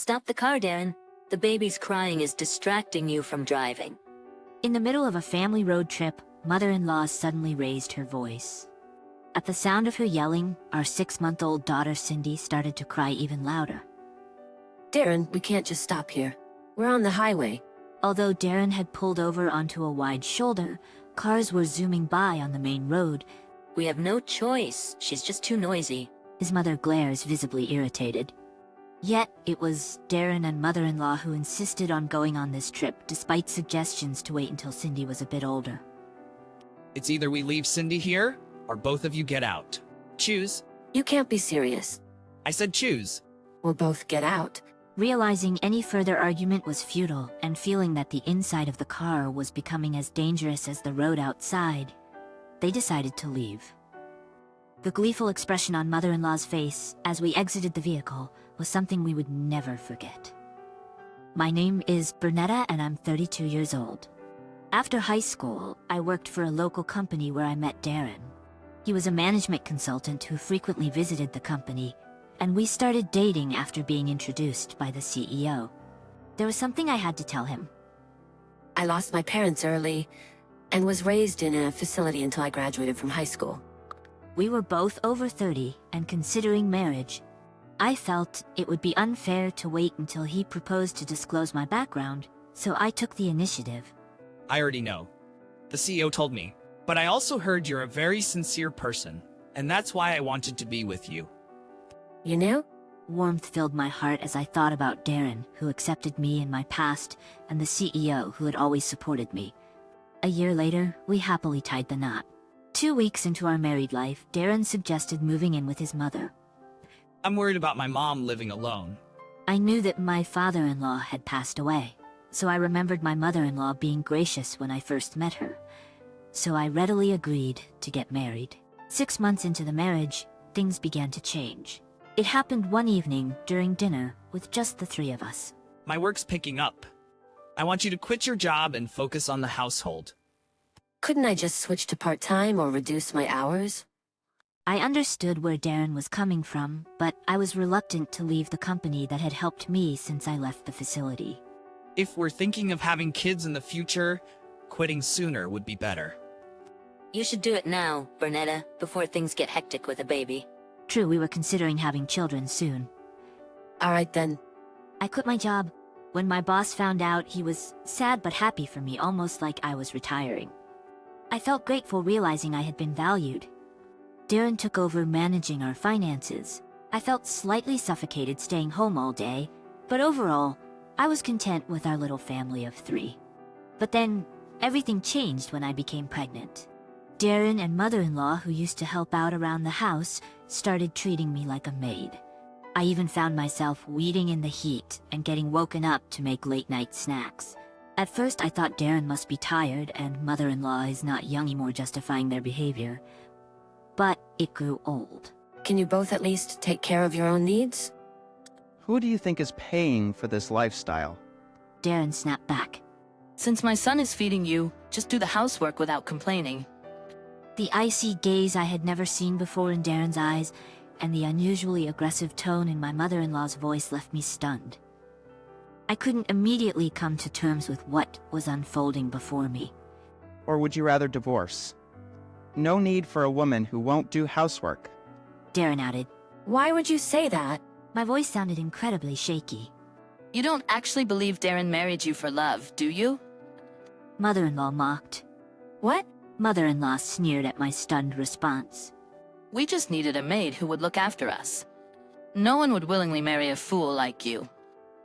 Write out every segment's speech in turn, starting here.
Stop the car, Darren. The baby's crying is distracting you from driving. In the middle of a family road trip, mother-in-law suddenly raised her voice. At the sound of her yelling, our 6-month-old daughter Cindy started to cry even louder. Darren, we can't just stop here. We're on the highway. Although Darren had pulled over onto a wide shoulder, cars were zooming by on the main road. We have no choice. She's just too noisy. His mother glares, visibly irritated. Yet, it was Darren and mother-in-law who insisted on going on this trip, despite suggestions to wait until Cindy was a bit older. It's either we leave Cindy here, or both of you get out. Choose. You can't be serious. I said choose. We'll both get out. Realizing any further argument was futile, and feeling that the inside of the car was becoming as dangerous as the road outside, they decided to leave. The gleeful expression on mother-in-law's face as we exited the vehicle was something we would never forget. My name is Bernetta and I'm 32 years old. After high school, I worked for a local company where I met Darren. He was a management consultant who frequently visited the company, and we started dating after being introduced by the CEO. There was something I had to tell him. I lost my parents early and was raised in a facility until I graduated from high school. We were both over 30 and considering marriage. I felt it would be unfair to wait until he proposed to disclose my background, so I took the initiative. I already know. The CEO told me. But I also heard you're a very sincere person, and that's why I wanted to be with you. You know? Warmth filled my heart as I thought about Darren, who accepted me in my past, and the CEO who had always supported me. A year later, we happily tied the knot. 2 weeks into our married life, Darren suggested moving in with his mother. I'm worried about my mom living alone. I knew that my father-in-law had passed away, so I remembered my mother-in-law being gracious when I first met her. So I readily agreed to get married. 6 months into the marriage, things began to change. It happened one evening during dinner with just the three of us. My work's picking up. I want you to quit your job and focus on the household. Couldn't I just switch to part-time or reduce my hours? I understood where Darren was coming from, but I was reluctant to leave the company that had helped me since I left the facility. If we're thinking of having kids in the future, quitting sooner would be better. You should do it now, Bernetta, before things get hectic with a baby. True, we were considering having children soon. All right then. I quit my job. When my boss found out, he was sad but happy for me, almost like I was retiring. I felt grateful realizing I had been valued. Darren took over managing our finances. I felt slightly suffocated staying home all day, but overall, I was content with our little family of 3. But then, everything changed when I became pregnant. Darren and mother-in-law, who used to help out around the house, started treating me like a maid. I even found myself weeding in the heat and getting woken up to make late-night snacks. At first I thought Darren must be tired and mother-in-law is not young anymore justifying their behavior. But it grew old. Can you both at least take care of your own needs? Who do you think is paying for this lifestyle? Darren snapped back. Since my son is feeding you, just do the housework without complaining. The icy gaze I had never seen before in Darren's eyes, and the unusually aggressive tone in my mother-in-law's voice left me stunned. I couldn't immediately come to terms with what was unfolding before me. Or would you rather divorce? No need for a woman who won't do housework. Darren added. Why would you say that? My voice sounded incredibly shaky. You don't actually believe Darren married you for love, do you? Mother-in-law mocked. What? Mother-in-law sneered at my stunned response. We just needed a maid who would look after us. No one would willingly marry a fool like you.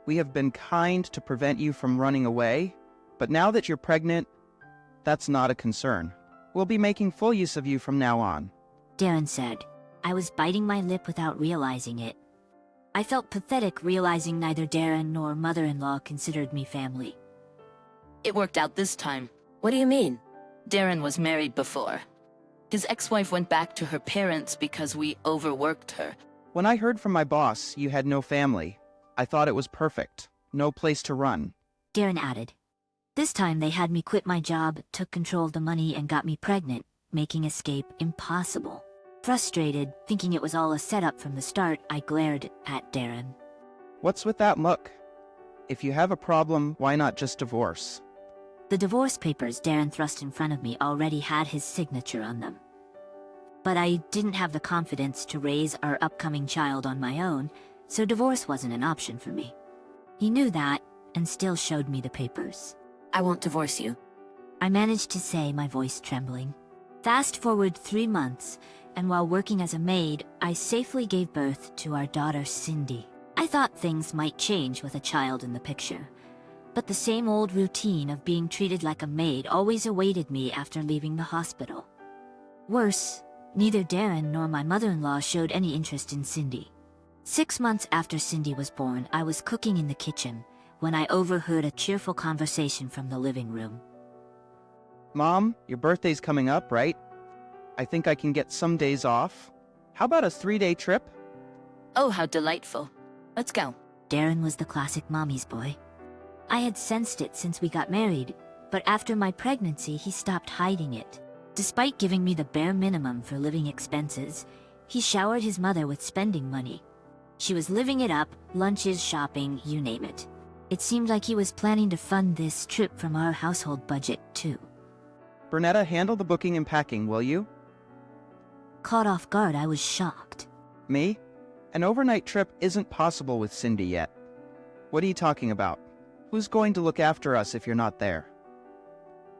We have been kind to prevent you from running away, but now that you're pregnant, that's not a concern. We'll be making full use of you from now on. Darren said. I was biting my lip without realizing it. I felt pathetic realizing neither Darren nor mother-in-law considered me family. It worked out this time. What do you mean? Darren was married before. His ex-wife went back to her parents because we overworked her. When I heard from my boss you had no family, I thought it was perfect. No place to run. Darren added. This time they had me quit my job, took control of the money, and got me pregnant, making escape impossible. Frustrated, thinking it was all a setup from the start, I glared at Darren. What's with that look? If you have a problem, why not just divorce? The divorce papers Darren thrust in front of me already had his signature on them. But I didn't have the confidence to raise our upcoming child on my own, so divorce wasn't an option for me. He knew that, and still showed me the papers. I won't divorce you. I managed to say, my voice trembling. Fast forward 3 months, and while working as a maid, I safely gave birth to our daughter Cindy. I thought things might change with a child in the picture, but the same old routine of being treated like a maid always awaited me after leaving the hospital. Worse, neither Darren nor my mother-in-law showed any interest in Cindy. 6 months after Cindy was born, I was cooking in the kitchen when I overheard a cheerful conversation from the living room. Mom, your birthday's coming up, right? I think I can get some days off. How about a 3-day trip? Oh, how delightful. Let's go. Darren was the classic mommy's boy. I had sensed it since we got married, but after my pregnancy, he stopped hiding it. Despite giving me the bare minimum for living expenses, he showered his mother with spending money. She was living it up, lunches, shopping, you name it. It seemed like he was planning to fund this trip from our household budget, too. Bernetta, handle the booking and packing, will you? Caught off guard, I was shocked. Me? An overnight trip isn't possible with Cindy yet. What are you talking about? Who's going to look after us if you're not there?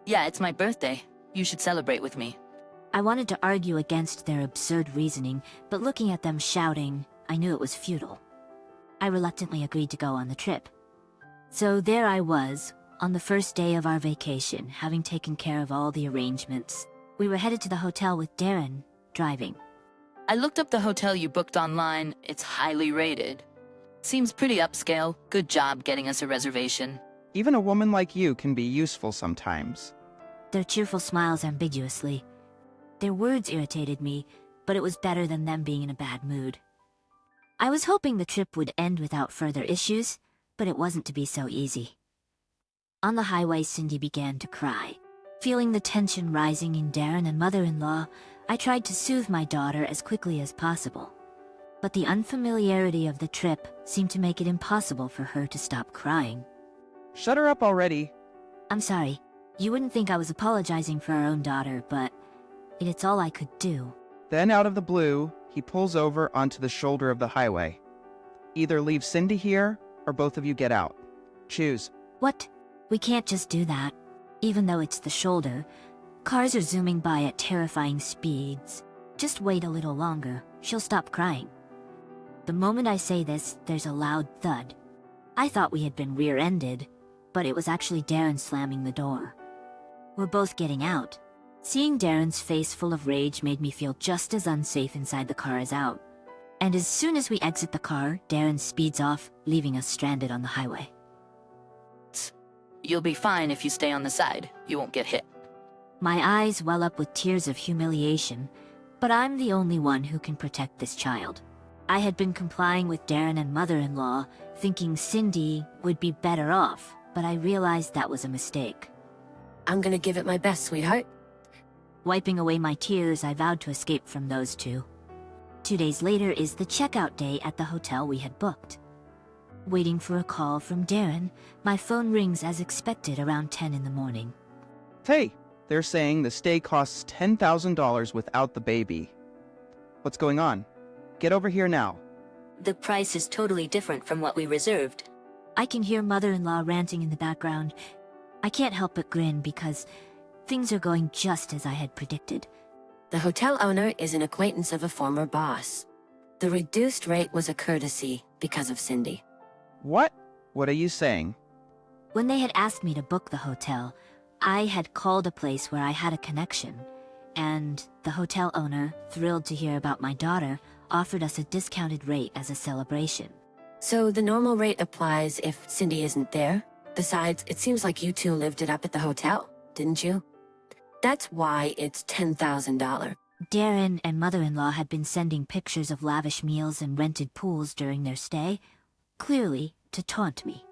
Yeah, it's my birthday. You should celebrate with me. I wanted to argue against their absurd reasoning, but looking at them shouting, I knew it was futile. I reluctantly agreed to go on the trip. So there I was, on the first day of our vacation, having taken care of all the arrangements. We were headed to the hotel with Darren, driving. I looked up the hotel you booked online. It's highly rated. Seems pretty upscale. Good job getting us a reservation. Even a woman like you can be useful sometimes. Their cheerful smiles ambiguously. Their words irritated me, but it was better than them being in a bad mood. I was hoping the trip would end without further issues, but it wasn't to be so easy. On the highway, Cindy began to cry. Feeling the tension rising in Darren and mother-in-law, I tried to soothe my daughter as quickly as possible. But the unfamiliarity of the trip seemed to make it impossible for her to stop crying. Shut her up already. I'm sorry. You wouldn't think I was apologizing for our own daughter, but it's all I could do. Then out of the blue, he pulls over onto the shoulder of the highway. Either leave Cindy here, or both of you get out. Choose. What? We can't just do that. Even though it's the shoulder, cars are zooming by at terrifying speeds. Just wait a little longer, she'll stop crying. The moment I say this, there's a loud thud. I thought we had been rear-ended, but it was actually Darren slamming the door. We're both getting out. Seeing Darren's face full of rage made me feel just as unsafe inside the car as out. And as soon as we exit the car, Darren speeds off, leaving us stranded on the highway. You'll be fine if you stay on the side. You won't get hit. My eyes well up with tears of humiliation, but I'm the only one who can protect this child. I had been complying with Darren and mother-in-law, thinking Cindy would be better off, but I realized that was a mistake. I'm gonna give it my best, sweetheart. Wiping away my tears, I vowed to escape from those two. 2 days later is the checkout day at the hotel we had booked. Waiting for a call from Darren, my phone rings as expected around 10 in the morning. Hey, they're saying the stay costs $10,000 without the baby. What's going on? Get over here now. The price is totally different from what we reserved. I can hear mother-in-law ranting in the background. I can't help but grin because things are going just as I had predicted. The hotel owner is an acquaintance of a former boss. The reduced rate was a courtesy because of Cindy. What? What are you saying? When they had asked me to book the hotel, I had called a place where I had a connection, and the hotel owner, thrilled to hear about my daughter, offered us a discounted rate as a celebration. So the normal rate applies if Cindy isn't there? Besides, it seems like you two lived it up at the hotel, didn't you? That's why it's $10,000. Darren and mother-in-law had been sending pictures of lavish meals and rented pools during their stay, clearly to taunt me.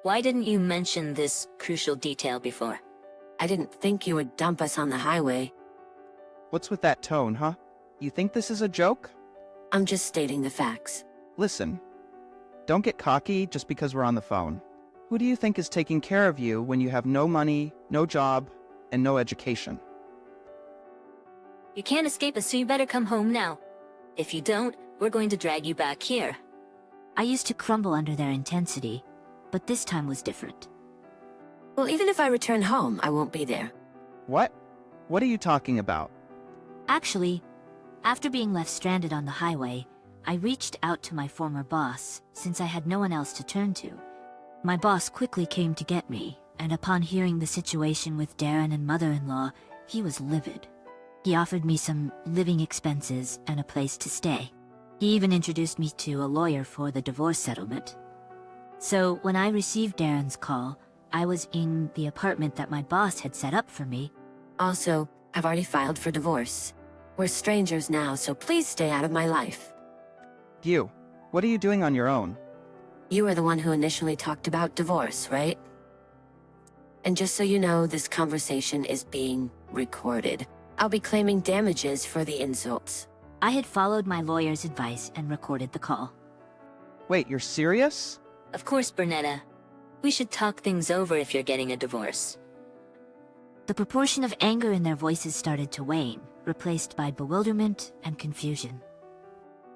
Why didn't you mention this crucial detail before? I didn't think you would dump us on the highway. What's with that tone, huh? You think this is a joke? I'm just stating the facts. Listen, Don't get cocky just because we're on the phone. Who do you think is taking care of you when you have no money, no job, and no education? You can't escape us, so you better come home now. If you don't, we're going to drag you back here. I used to crumble under their intensity, but this time was different. Well, even if I return home, I won't be there. What? What are you talking about? Actually, after being left stranded on the highway, I reached out to my former boss, since I had no one else to turn to. My boss quickly came to get me, and upon hearing the situation with Darren and mother-in-law, he was livid. He offered me some living expenses and a place to stay. He even introduced me to a lawyer for the divorce settlement. So when I received Darren's call, I was in the apartment that my boss had set up for me. Also, I've already filed for divorce. We're strangers now, so please stay out of my life. You, what are you doing on your own? You were the one who initially talked about divorce, right? And just so you know, this conversation is being recorded. I'll be claiming damages for the insults. I had followed my lawyer's advice and recorded the call. Wait, you're serious? Of course, Bernetta. We should talk things over if you're getting a divorce. The proportion of anger in their voices started to wane, replaced by bewilderment and confusion.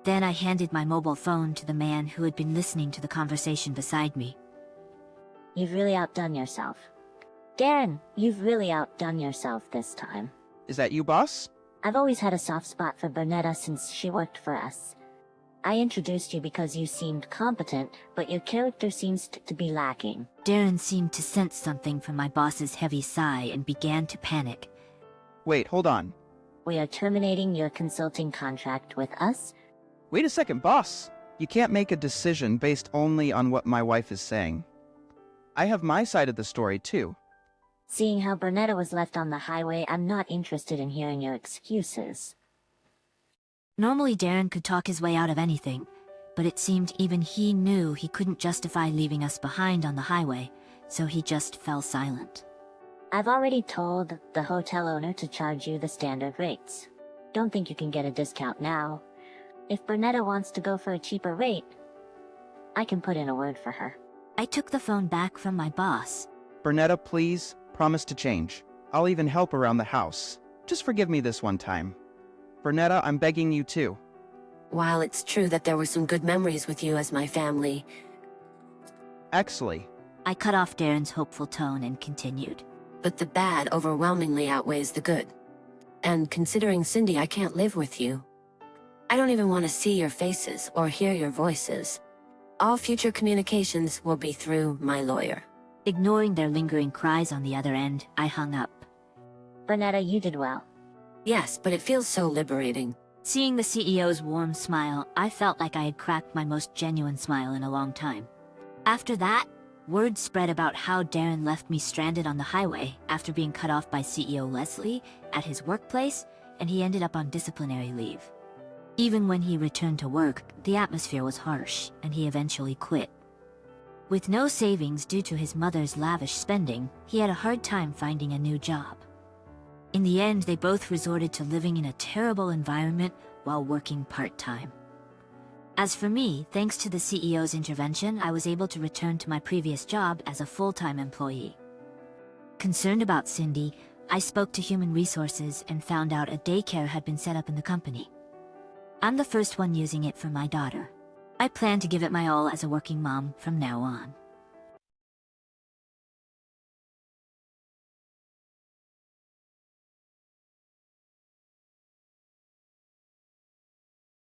Then I handed my mobile phone to the man who had been listening to the conversation beside me. You've really outdone yourself. Darren, you've really outdone yourself this time. Is that you, boss? I've always had a soft spot for Bernetta since she worked for us. I introduced you because you seemed competent, but your character seems to be lacking. Darren seemed to sense something from my boss's heavy sigh and began to panic. Wait, hold on. We are terminating your consulting contract with us. Wait a second, boss. You can't make a decision based only on what my wife is saying. I have my side of the story, too. Seeing how Bernetta was left on the highway, I'm not interested in hearing your excuses. Normally Darren could talk his way out of anything, but it seemed even he knew he couldn't justify leaving us behind on the highway, so he just fell silent. I've already told the hotel owner to charge you the standard rates. Don't think you can get a discount now. If Bernetta wants to go for a cheaper rate, I can put in a word for her. I took the phone back from my boss. Bernetta, please, promise to change. I'll even help around the house. Just forgive me this one time. Bernetta, I'm begging you too. While it's true that there were some good memories with you as my family, Actually, I cut off Darren's hopeful tone and continued. but the bad overwhelmingly outweighs the good. And considering Cindy, I can't live with you. I don't even want to see your faces or hear your voices. All future communications will be through my lawyer. Ignoring their lingering cries on the other end, I hung up. Bernetta, you did well. Yes, but it feels so liberating. Seeing the CEO's warm smile, I felt like I had cracked my most genuine smile in a long time. After that, word spread about how Darren left me stranded on the highway after being cut off by CEO Leslie at his workplace, and he ended up on disciplinary leave. Even when he returned to work, the atmosphere was harsh, and he eventually quit. With no savings due to his mother's lavish spending, he had a hard time finding a new job. In the end, they both resorted to living in a terrible environment while working part-time. As for me, thanks to the CEO's intervention, I was able to return to my previous job as a full-time employee. Concerned about Cindy, I spoke to Human Resources and found out a daycare had been set up in the company. I'm the first one using it for my daughter. I plan to give it my all as a working mom from now on.